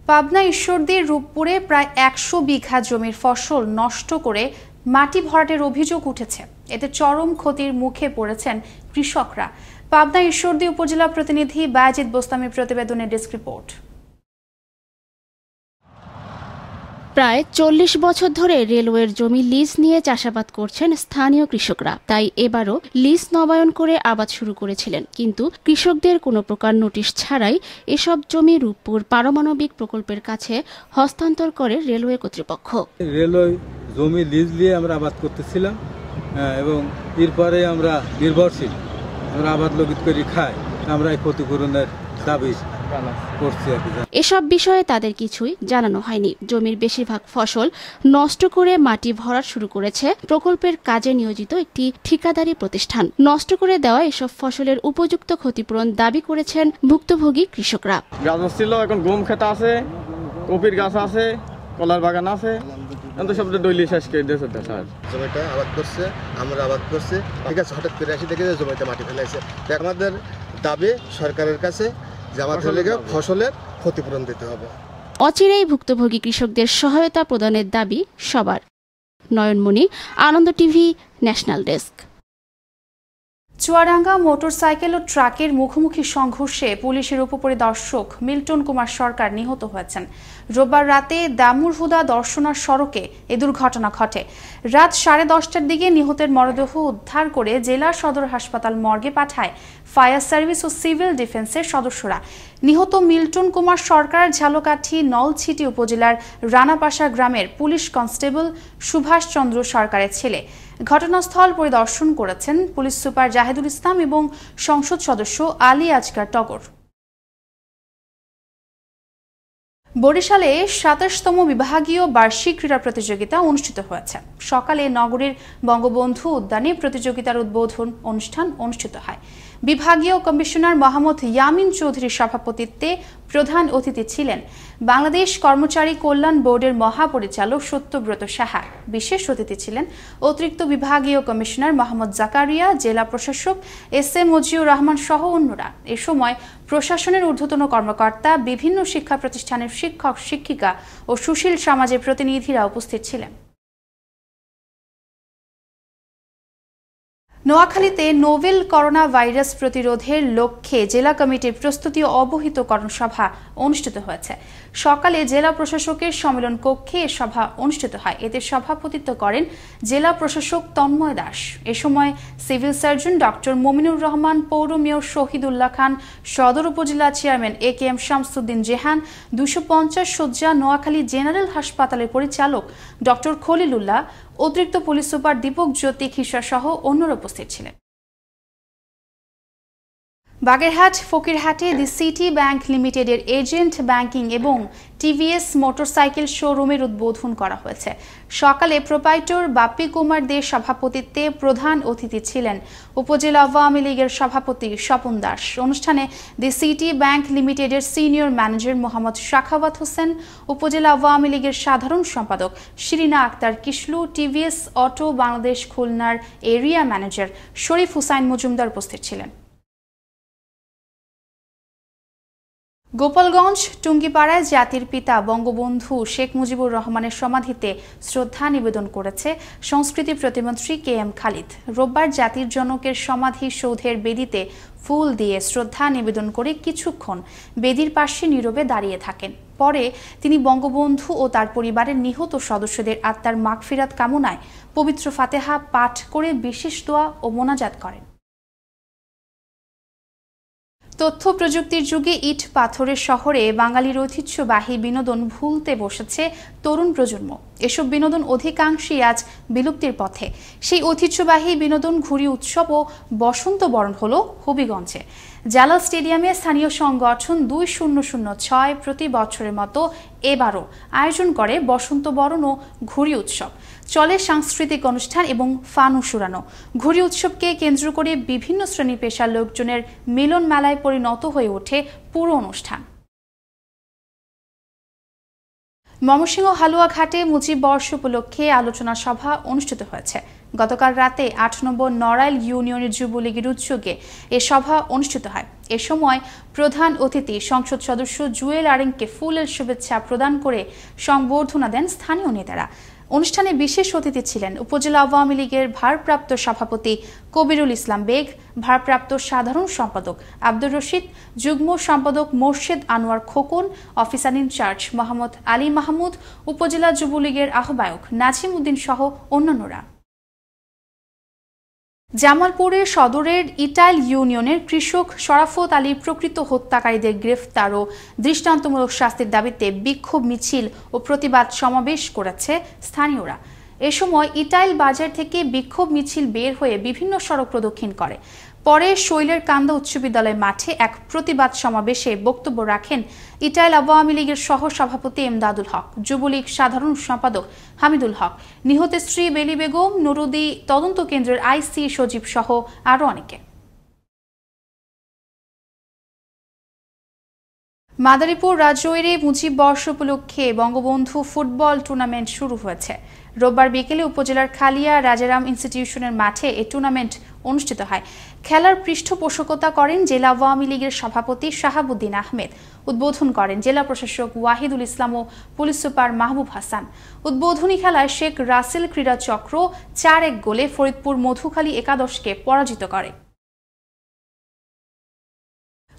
পাবনা ঈশ্বরদীর রূপপুরে প্রায় ১০০ বিঘা জমির ফসল নষ্ট করে মাটি ভরাটের অভিযোগ উঠেছে। এতে চরম ক্ষতির মুখে পড়েছেন কৃষকরা। পাবনা ঈশ্বরদী উপজেলা প্রতিনিধি বায়েজিদ বোস্তামির প্রতিবেদনের ডেস্ক রিপোর্ট। প্রায় ৪০ বছর ধরে রেলওয়ের জমি লিজ নিয়ে চাষাবাদ করছেন স্থানীয় কৃষকরা। তাই এবারও লিজ নবায়ন করে আবাদ শুরু করেছিলেন, কিন্তু কৃষকদের কোনো প্রকার নোটিশ ছাড়াই এসব জমি রূপপুর পারমাণবিক প্রকল্পের কাছে হস্তান্তর করে রেলওয়ে কর্তৃপক্ষ। রেলওয়ে জমি লিজ নিয়ে আমরা আবাদ করতেছিলাম এবং এরপরে আমরা নির্ভরশীল, আমরা আবাদ লঘিত করে খাই, আমরা এই ক্ষতিপূরণের দাবি করছি। এসব বিষয়ে তাদের কিছুই জানানো হয়নি। জমির বেশিরভাগ ফসল নষ্ট করে মাটি ভরাট শুরু করেছে প্রকল্পের কাজে নিয়োজিত একটি ঠিকাদারি প্রতিষ্ঠান। নষ্ট করে দেওয়া এসব ফসলের উপযুক্ত ক্ষতিপূরণ দাবি করেছেন ভুক্তভোগী কৃষকরা। গাছ ছিল, এখন গম খেত আছে, কপির গাছ আছে, কলার বাগান আছে, জমিটা আবাদ করছে, আমরা আবাদ করছি, ঠিক আছে। হঠাৎ করে আসি দেখে জমিটা মাটি ফেলাইছে। আমাদের দাবি সরকারের কাছে যে আমাদের ফসলের ক্ষতিপূরণ দিতে হবে। অচিরেই ভুক্তভোগী কৃষকদের সহায়তা প্রদানের দাবি সবার। Nayanmoni, Ananda TV, national desk. Chuadanga motorcycle ও ট্রাকের মুখোমুখি সংঘর্ষে পুলিশের উপপরিদর্শক মিল্টন কুমার সরকার নিহত হয়েছেন। রোববার রাতে দামুর হুদা দর্শনার সড়কে এ দুর্ঘটনা ঘটে। রাত 10:30টার দিকে নিহতের মরদেহ উদ্ধার করে জেলা সদর হাসপাতাল মর্গে পাঠায় ফায়ার সার্ভিস ও সিভিল ডিফেন্সের সদস্যরা। নিহত মিল্টন কুমার সরকার ঝালকাঠি নলছিটি উপজেলার রানাপাশা গ্রামের পুলিশ কনস্টেবল সুভাষ চন্দ্র সরকারের ছেলে। ঘটনাস্থল পরিদর্শন করেছেন পুলিশ সুপার জাহিদুল ইসলাম এবং সংসদ সদস্য আলী আজগার টগর। বরিশালে ২৭তম বিভাগীয় বার্ষিক ক্রীড়া প্রতিযোগিতা অনুষ্ঠিত হয়েছে। সকালে নগরীর বঙ্গবন্ধু উদ্যানে প্রতিযোগিতার উদ্বোধন অনুষ্ঠান অনুষ্ঠিত হয়। বিভাগীয় কমিশনার মোহাম্মদ ইয়ামিন চৌধুরীর সভাপতিত্বে প্রধান অতিথি ছিলেন বাংলাদেশ কর্মচারী কল্যাণ বোর্ডের মহাপরিচালক সত্যব্রত সাহা। বিশেষ অতিথি ছিলেন অতিরিক্ত বিভাগীয় কমিশনার মোহাম্মদ জাকারিয়া, জেলা প্রশাসক এস.এ. মজিউর রহমান সহ অন্যরা। এ সময় প্রশাসনের ঊর্ধ্বতন কর্মকর্তা, বিভিন্ন শিক্ষা প্রতিষ্ঠানের শিক্ষক শিক্ষিকা ও সুশীল সমাজের প্রতিনিধিরা উপস্থিত ছিলেন। নোয়াখালীতে নোভেল করোনা ভাইরাস প্রতিরোধের লক্ষ্যে জেলা কমিটির প্রস্তুতি ও অবহিতকরণ সভা অনুষ্ঠিত হয়েছে। সকালে জেলা প্রশাসকের সম্মেলন কক্ষে এ সভা অনুষ্ঠিত হয়। এতে সভাপতিত্ব করেন জেলা প্রশাসক তন্ময় দাস। এ সময় civil surgeon doctor Mominur Rahman, পৌর মেয়র শহীদুল্লাহ খান, সদর উপজেলা চেয়ারম্যান এ.কে.এম. শামসুদ্দিন জেহান, 250 শয্যা নোয়াখালী জেনারেল হাসপাতালের পরিচালক ডক্টর খলিলুল্লাহ, অতিরিক্ত পুলিশ সুপার দীপক জ্যোতি খিসা সহ অন্যরা উপস্থিত ছিলেন। বাগেরহাট ফকিরহাটে দি সিটি ব্যাংক লিমিটেডের এজেন্ট ব্যাংকিং এবং টিভিএস মোটরসাইকেল শোরুমের উদ্বোধন করা হয়েছে। সকালে প্রোপাইটর বাপ্পি কুমার দে সভাপতিত্বে প্রধান অতিথি ছিলেন উপজেলা আওয়ামী লীগের সভাপতি স্বপন দাস। অনুষ্ঠানে দি সিটি ব্যাংক লিমিটেডের সিনিয়র ম্যানেজার মোহাম্মদ শাখাওয়াত হোসেন, উপজেলা আওয়ামী লীগের সাধারণ সম্পাদক শিরিনা আক্তার কিসলু, টিভিএস অটো বাংলাদেশ খুলনার এরিয়া ম্যানেজার শরীফ হুসাইন মজুমদার উপস্থিত ছিলেন। গোপালগঞ্জ টুঙ্গিপাড়ায় জাতির পিতা বঙ্গবন্ধু শেখ মুজিবুর রহমানের সমাধিতে শ্রদ্ধা নিবেদন করেছে সংস্কৃতি প্রতিমন্ত্রী কে.এম. খালিদ। রোববার জাতির জনকের সমাধি সৌধের বেদিতে ফুল দিয়ে শ্রদ্ধা নিবেদন করে কিছুক্ষণ বেদির পাশে নীরবে দাঁড়িয়ে থাকেন। পরে তিনি বঙ্গবন্ধু ও তার পরিবারের নিহত সদস্যদের আত্মার মাগফিরাত কামনায় পবিত্র ফাতেহা পাঠ করে বিশেষ দোয়া ও মোনাজাত করেন। তথ্য প্রযুক্তির যুগে ইট পাথরের শহরে বাঙালির ঐতিহ্যবাহী বিনোদন ভুলতে বসেছে তরুণ প্রজন্ম। এসব বিনোদন অধিকাংশই আজ বিলুপ্তির পথে। সেই ঐতিহ্যবাহী বিনোদন ঘুড়ি উৎসব ও বসন্ত বরণ হলো হবিগঞ্জে। জালাল স্টেডিয়ামে স্থানীয় সংগঠন 2006 প্রতি বছরের মতো এবারও আয়োজন করে বসন্ত বরণ ও ঘুড়ি উৎসব। চলে সাংস্কৃতিক অনুষ্ঠান এবং ফানুস উড়ানো। ঘুড়ি উৎসবকে কেন্দ্র করে বিভিন্ন শ্রেণী পেশার লোকজনের মিলন মেলায় পরিণত হয়ে ওঠে পুরো অনুষ্ঠান। ময়মনসিংহ হালুয়াঘাটে মুজিব বর্ষ উপলক্ষে আলোচনা সভা অনুষ্ঠিত হয়েছে। গতকাল রাতে 8 নম্বর নড়াইল ইউনিয়নের যুবলীগের উদ্যোগে এ সভা অনুষ্ঠিত হয়। এ সময় প্রধান অতিথি সংসদ সদস্য জুয়েল আরেংকে ফুলের শুভেচ্ছা প্রদান করে সংবর্ধনা দেন স্থানীয় নেতারা। অনুষ্ঠানে বিশেষ অতিথি ছিলেন উপজেলা আওয়ামী লীগের ভারপ্রাপ্ত সভাপতি কবিরুল ইসলাম বেগ, ভারপ্রাপ্ত সাধারণ সম্পাদক আব্দুর রশিদ, যুগ্ম সম্পাদক মোর্শেদ আনোয়ার খোকন, অফিসার ইনচার্জ মোহাম্মদ আলী মাহমুদ, উপজেলা যুবলীগের আহ্বায়ক নাজিম উদ্দিন সহ অন্যান্যরা। জামালপুরের সদরের ইটাইল ইউনিয়নের কৃষক শরাফত আলী প্রকৃত হত্যাকারীদের গ্রেফতার ও দৃষ্টান্তমূলক শাস্তির দাবিতে বিক্ষোভ মিছিল ও প্রতিবাদ সমাবেশ করেছে স্থানীয়রা। এ সময় ইটাইল বাজার থেকে বিক্ষোভ মিছিল বের হয়ে বিভিন্ন সড়ক প্রদক্ষিণ করে। পরে শৈলের কান্দা উচ্চ বিদ্যালয় মাঠে এক প্রতিবাদ সমাবেশে বক্তব্য রাখেন ইটাইল আওয়ামী লীগের সহ সভাপতি এমদাদুল হক, যুবলীগ সাধারণ সম্পাদক হামিদুল হক, নিহত স্ত্রী বেলি বেগম, নুরুদি তদন্ত কেন্দ্রের আইসি সজীব সহ আরো অনেকে। মাদারীপুর রাজৌরি মুজিব বর্ষ উপলক্ষে বঙ্গবন্ধু ফুটবল টুর্নামেন্ট শুরু হয়েছে। রোববার বিকেলে উপজেলার খালিয়া রাজারাম ইনস্টিটিউশনের মাঠে এই টুর্নামেন্ট অনুষ্ঠিত হয়। খেলার পৃষ্ঠপোষকতা করেন জেলা আওয়ামী লীগের সভাপতি শাহাবুদ্দিন আহমেদ। উদ্বোধন করেন জেলা প্রশাসক ওয়াহিদুল ইসলাম ও পুলিশ সুপার মাহবুব হাসান। উদ্বোধনী খেলায় শেখ রাসেল ক্রীড়া চক্র 4-1 গোলে ফরিদপুর মধুখালী একাদশকে পরাজিত করে।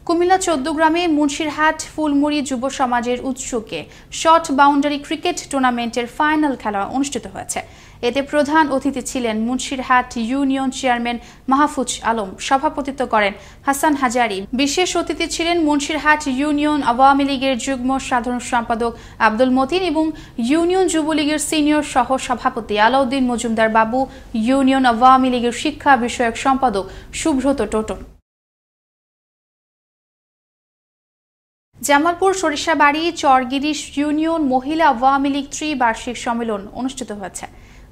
কুমিল্লা 14 গ্রামে মুন্সিরহাট ফুলমুড়ি যুব সমাজের উদ্যোগে শর্ট বাউন্ডারি ক্রিকেট টুর্নামেন্টের ফাইনাল খেলা অনুষ্ঠিত হয়েছে। এতে প্রধান অতিথি ছিলেন মুন্সিরহাট ইউনিয়ন চেয়ারম্যান মাহফুজ আলম, সভাপতিত্ব করেন হাসান হাজারি। বিশেষ অতিথি ছিলেন মুন্সিরহাট ইউনিয়ন আওয়ামী লীগের যুগ্ম সাধারণ সম্পাদক আব্দুল মতিন এবং ইউনিয়ন যুবলীগের সিনিয়র সহ সভাপতি আলাউদ্দিন মজুমদার বাবু, ইউনিয়ন আওয়ামী লীগের শিক্ষা বিষয়ক সম্পাদক সুব্রত টোটন। জামালপুর সরিষাবাড়ি চরগিরিশ ইউনিয়ন মহিলা আওয়ামী লীগ ত্রিবার্ষিক সম্মেলন অনুষ্ঠিত হয়েছে।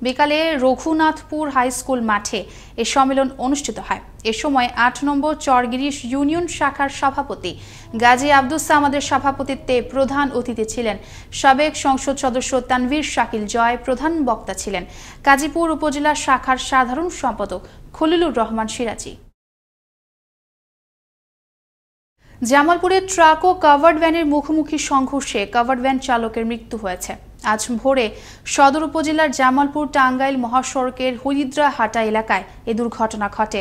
বিকালে রঘুনাথপুর হাই স্কুল মাঠে এ সম্মেলন অনুষ্ঠিত হয়। এ সময় 8 নম্বর চরগিরিশ ইউনিয়ন শাখার সভাপতি গাজী আব্দুস সামাদের সভাপতিত্বে প্রধান অতিথি ছিলেন সাবেক সংসদ সদস্য তানভীর শাকিল জয়। প্রধান বক্তা ছিলেন গাজীপুর উপজেলা শাখার সাধারণ সম্পাদক খলিলুর রহমান সিরাজি। জামালপুরে ট্রাক ও কাভার্ড ভ্যানের মুখোমুখি সংঘর্ষে কাভার্ড ভ্যান চালকের মৃত্যু হয়েছে। আজ ভোরে সদর উপজেলার জামালপুর টাঙ্গাইল মহাসড়কের হরিদ্রা হাটা এলাকায় এ দুর্ঘটনা ঘটে।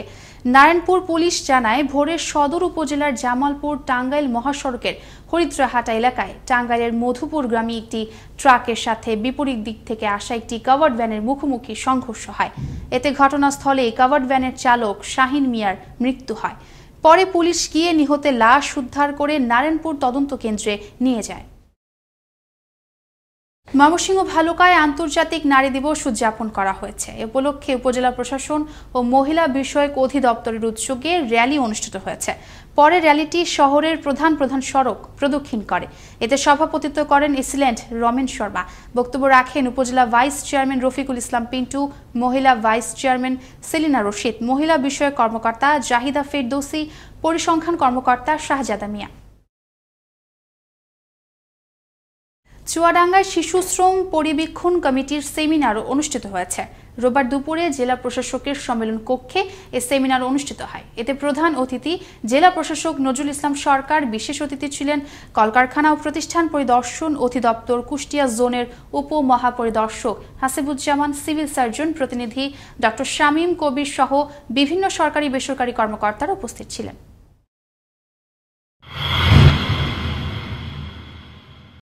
নারায়ণপুর পুলিশ জানায়, ভোরে সদর উপজেলার জামালপুর টাঙ্গাইল মহাসড়কের হরিদ্রা হাটা এলাকায় টাঙ্গাইলের মধুপুরগামী একটি ট্রাকের সাথে বিপরীত দিক থেকে আসা একটি কাভার্ড ভ্যানের মুখোমুখি সংঘর্ষ হয়। এতে ঘটনাস্থলে কাভার্ড ভ্যানের চালক শাহিন মিয়ার মৃত্যু হয়। পরে পুলিশ গিয়ে নিহতের লাশ উদ্ধার করে নারায়ণপুর তদন্ত কেন্দ্রে নিয়ে যায়। ময়মনসিংহ ভালুকায় আন্তর্জাতিক নারী দিবস উদযাপন করা হয়েছে। এ উপলক্ষে উপজেলা প্রশাসন ও মহিলা বিষয়ক অধিদপ্তরের উদ্যোগে র্যালি অনুষ্ঠিত হয়েছে। পরে র্যালিটি শহরের প্রধান সড়ক প্রদক্ষিণ করে। এতে সভাপতিত্ব করেন এসিলেন্ট রমেন শর্মা। বক্তব্য রাখেন উপজেলা ভাইস চেয়ারম্যান রফিকুল ইসলাম পিন্টু, মহিলা ভাইস চেয়ারম্যান সেলিনা রশিদ, মহিলা বিষয়ক কর্মকর্তা জাহিদা ফেরদৌসি, পরিসংখ্যান কর্মকর্তা শাহজাদা মিয়া। চুয়াডাঙ্গায় শিশু শ্রম পরিবীক্ষণ কমিটির সেমিনার অনুষ্ঠিত হয়েছে। রোববার দুপুরে জেলা প্রশাসকের সম্মেলন কক্ষে এ সেমিনার অনুষ্ঠিত হয়। এতে প্রধান অতিথি জেলা প্রশাসক নজরুল ইসলাম সরকার। বিশেষ অতিথি ছিলেন কলকারখানা ও প্রতিষ্ঠান পরিদর্শন অধিদপ্তর কুষ্টিয়া জোনের উপমহাপরিদর্শক হাসিবুজ্জামান, সিভিল সার্জন প্রতিনিধি ডক্টর শামীম কবির সহ বিভিন্ন সরকারি বেসরকারি কর্মকর্তারা উপস্থিত ছিলেন।